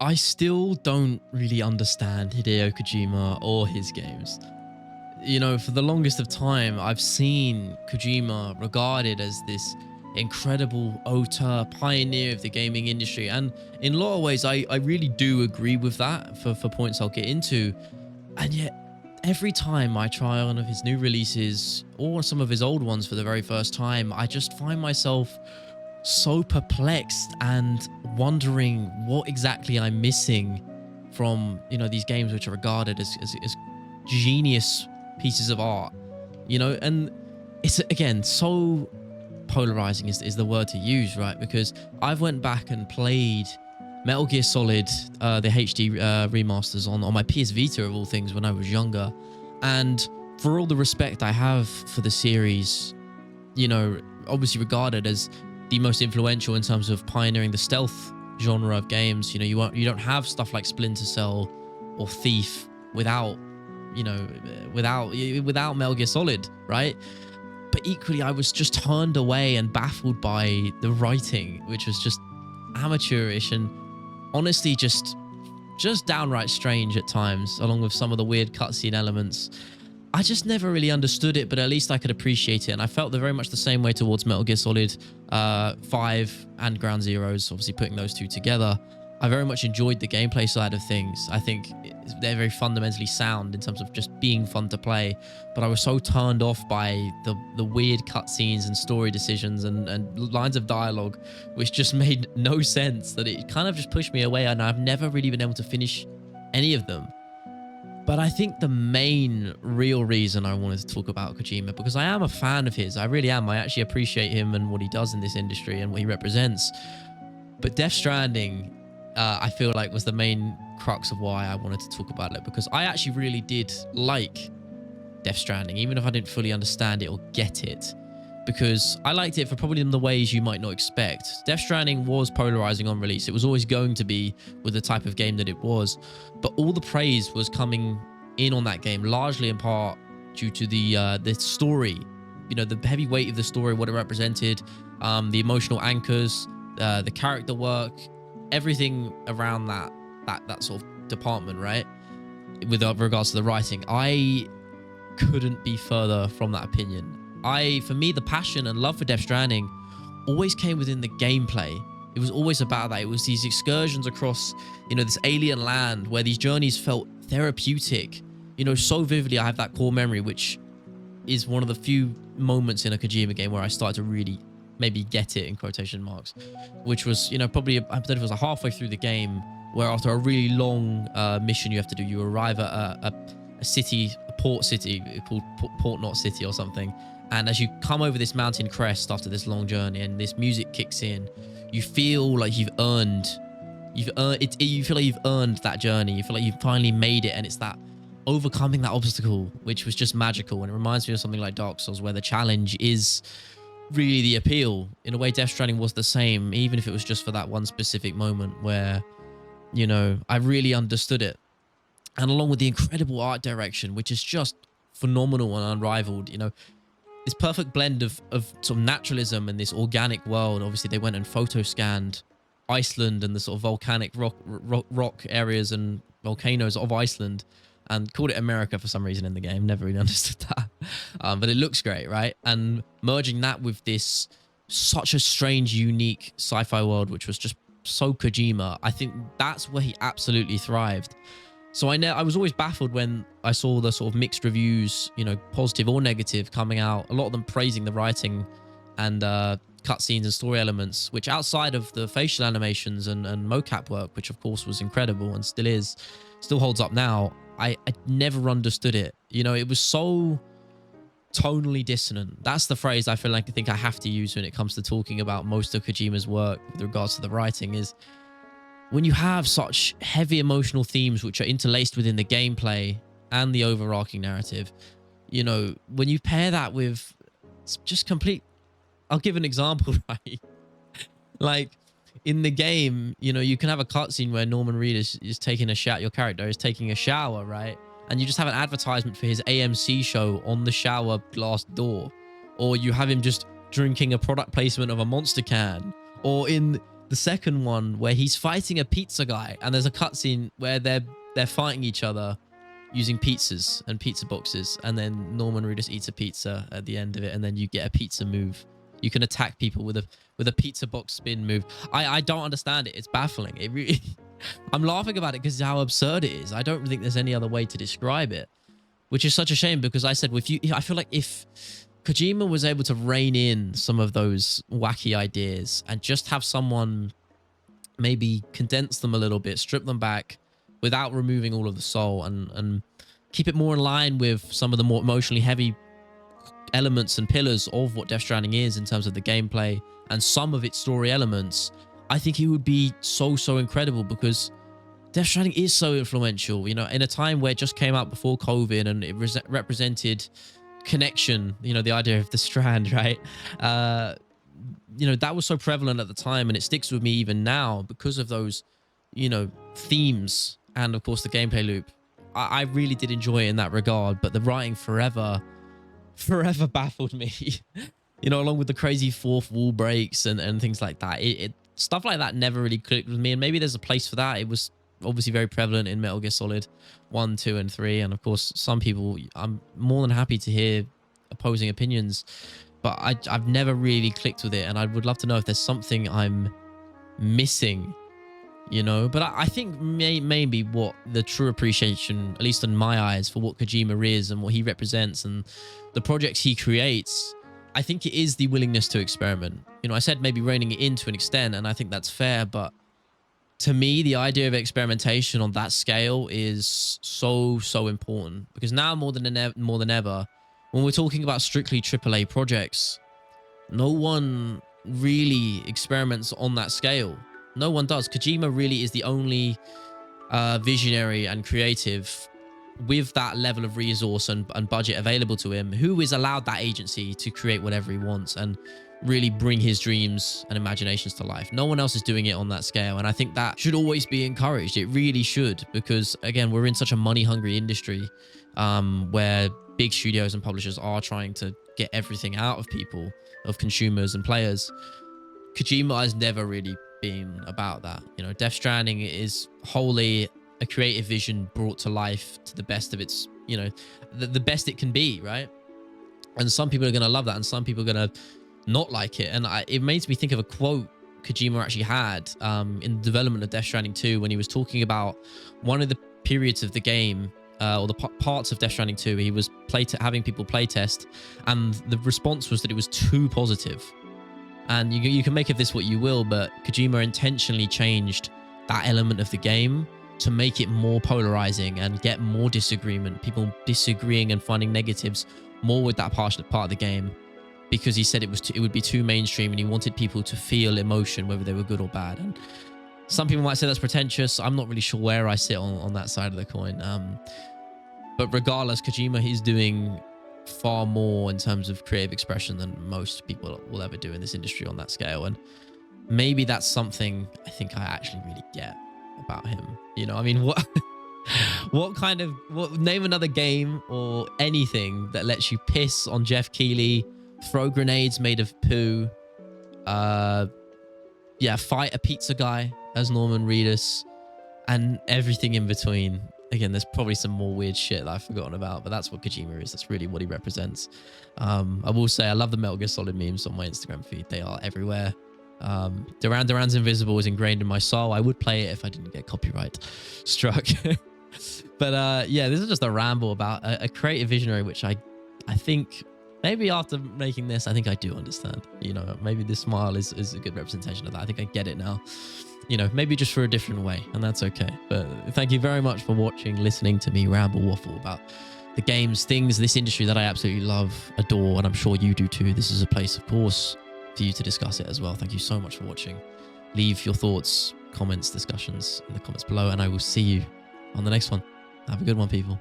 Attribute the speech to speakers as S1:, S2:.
S1: I still don't really understand Hideo Kojima or his games. You know, for the longest of time, I've seen Kojima regarded as this incredible auteur, pioneer of the gaming industry. And in a lot of ways, I really do agree with that for points I'll get into. And yet, every time I try one of his new releases or some of his old ones for the very first time, I just find myself so perplexed and wondering what exactly I'm missing from, you know, these games which are regarded as genius pieces of art, you know. And it's, again, so polarizing is the word to use, right? Because I've went back and played Metal Gear Solid, the HD remasters on my PS Vita of all things when I was younger. And for all the respect I have for the series, you know, obviously regarded as the most influential in terms of pioneering the stealth genre of games, you know, you don't have stuff like Splinter Cell or Thief without, you know, without Metal Gear Solid, right? But equally, I was just turned away and baffled by the writing, which was just amateurish and honestly just downright strange at times, along with some of the weird cutscene elements. I just never really understood it, but at least I could appreciate it. And I felt very much the same way towards Metal Gear Solid 5 and Ground Zeroes, obviously putting those two together. I very much enjoyed the gameplay side of things. I think they're very fundamentally sound in terms of just being fun to play. But I was so turned off by the weird cutscenes and story decisions and lines of dialogue, which just made no sense, that it kind of just pushed me away. And I've never really been able to finish any of them. But I think the main real reason I wanted to talk about Kojima, because I am a fan of his, I really am. I actually appreciate him and what he does in this industry and what he represents. But Death Stranding, I feel like, was the main crux of why I wanted to talk about it, because I actually really did like Death Stranding, even if I didn't fully understand it or get it, because I liked it for probably the ways you might not expect. Death Stranding was polarizing on release. It was always going to be, with the type of game that it was, but all the praise was coming in on that game largely in part due to the story, you know, the heavy weight of the story, what it represented, the emotional anchors, the character work, everything around that sort of department, right? With regards to the writing, I couldn't be further from that opinion. For me, the passion and love for Death Stranding always came within the gameplay. It was always about that. It was these excursions across, you know, this alien land where these journeys felt therapeutic, you know, so vividly. I have that core memory, which is one of the few moments in a Kojima game where I started to really maybe get it, in quotation marks, which was, you know, probably, I don't know if it was halfway through the game, where after a really long mission you have to do, you arrive at a city, a port city called Port Not City or something. And as you come over this mountain crest after this long journey and this music kicks in, you feel like you've earned it. You feel like you've earned that journey. You feel like you've finally made it. And it's that overcoming that obstacle, which was just magical. And it reminds me of something like Dark Souls, where the challenge is really the appeal. In a way, Death Stranding was the same, even if it was just for that one specific moment where, you know, I really understood it. And along with the incredible art direction, which is just phenomenal and unrivaled, you know, this perfect blend of sort of naturalism and this organic world. Obviously, they went and photo scanned Iceland and the sort of volcanic rock areas and volcanoes of Iceland and called it America for some reason in the game. Never really understood that. But it looks great, right? And merging that with this such a strange, unique sci-fi world, which was just so Kojima, I think that's where he absolutely thrived. So I was always baffled when I saw the sort of mixed reviews, you know, positive or negative, coming out. A lot of them praising the writing and cutscenes and story elements, which outside of the facial animations and mocap work, which of course was incredible and still holds up now, I never understood it. You know, it was so tonally dissonant. That's the phrase I think I have to use when it comes to talking about most of Kojima's work with regards to the writing, is when you have such heavy emotional themes which are interlaced within the gameplay and the overarching narrative, you know, when you pair that with just complete... I'll give an example, right? Like, in the game, you know, you can have a cutscene where Norman Reed is taking a shower, your character is taking a shower, right? And you just have an advertisement for his AMC show on the shower glass door. Or you have him just drinking a product placement of a Monster can. Or in the second one where he's fighting a pizza guy, and there's a cutscene where they're fighting each other using pizzas and pizza boxes, and then Norman Reedus eats a pizza at the end of it, and then you get a pizza move. You can attack people with a pizza box spin move. I don't understand it. It's baffling. It really I'm laughing about it because how absurd it is. I don't think there's any other way to describe it, which is such a shame, because I said I feel like if Kojima was able to rein in some of those wacky ideas and just have someone maybe condense them a little bit, strip them back without removing all of the soul, and keep it more in line with some of the more emotionally heavy elements and pillars of what Death Stranding is in terms of the gameplay and some of its story elements, I think it would be so incredible, because Death Stranding is so influential, you know, in a time where it just came out before COVID, and it represented connection, you know, the idea of the strand, right? You know, that was so prevalent at the time, and it sticks with me even now because of those, you know, themes, and of course the gameplay loop. I really did enjoy it in that regard, but the writing forever baffled me. You know, along with the crazy fourth wall breaks and things like that. Stuff like that never really clicked with me, and maybe there's a place for that. It was obviously very prevalent in Metal Gear Solid 1, 2, and 3, and of course some people, I'm more than happy to hear opposing opinions, but I've never really clicked with it, and I would love to know if there's something I'm missing, you know. But I think maybe what the true appreciation, at least in my eyes, for what Kojima is and what he represents and the projects he creates, I think it is the willingness to experiment. You know, I said maybe reining it in to an extent, and I think that's fair, but to me, the idea of experimentation on that scale is so important, because now more than ever, when we're talking about strictly AAA projects, no one really experiments on that scale. No one does. Kojima really is the only visionary and creative with that level of resource and budget available to him, who is allowed that agency to create whatever he wants and really bring his dreams and imaginations to life. No one else is doing it on that scale, and I think that should always be encouraged. It really should, because again, we're in such a money-hungry industry where big studios and publishers are trying to get everything out of people, of consumers and players. Kojima has never really been about that. You know, Death Stranding is wholly a creative vision brought to life to the best of its, you know, the best it can be, right? And some people are going to love that, and some people are going to not like it. And it makes me think of a quote Kojima actually had in the development of Death Stranding 2, when he was talking about one of the periods of the game, or the parts of Death Stranding 2, he was having people playtest, and the response was that it was too positive. And you can make of this what you will, but Kojima intentionally changed that element of the game to make it more polarizing and get more disagreement, people disagreeing and finding negatives more with that part of the game, because he said it would be too mainstream, and he wanted people to feel emotion, whether they were good or bad. And some people might say that's pretentious. I'm not really sure where I sit on that side of the coin. But regardless, Kojima, he's doing far more in terms of creative expression than most people will ever do in this industry on that scale. And maybe that's something I think I actually really get about him. You know, I mean, name another game or anything that lets you piss on Jeff Keighley, throw grenades made of poo, fight a pizza guy as Norman Reedus, and everything in between. Again, there's probably some more weird shit that I've forgotten about, but that's what Kojima is. That's really what he represents. I will say I love the Metal Gear Solid memes on my Instagram feed. They are everywhere. Duran's Invisible is ingrained in my soul. I would play it if I didn't get copyright struck. But yeah, this is just a ramble about a creative visionary, which I think maybe after making this, I think I do understand. You know, maybe this smile is a good representation of that. I think I get it now. You know, maybe just for a different way, and that's okay. But thank you very much for watching, listening to me ramble waffle about the games, things, this industry that I absolutely love, adore, and I'm sure you do too. This is a place, of course, for you to discuss it as well. Thank you so much for watching. Leave your thoughts, comments, discussions in the comments below, and I will see you on the next one. Have a good one, people.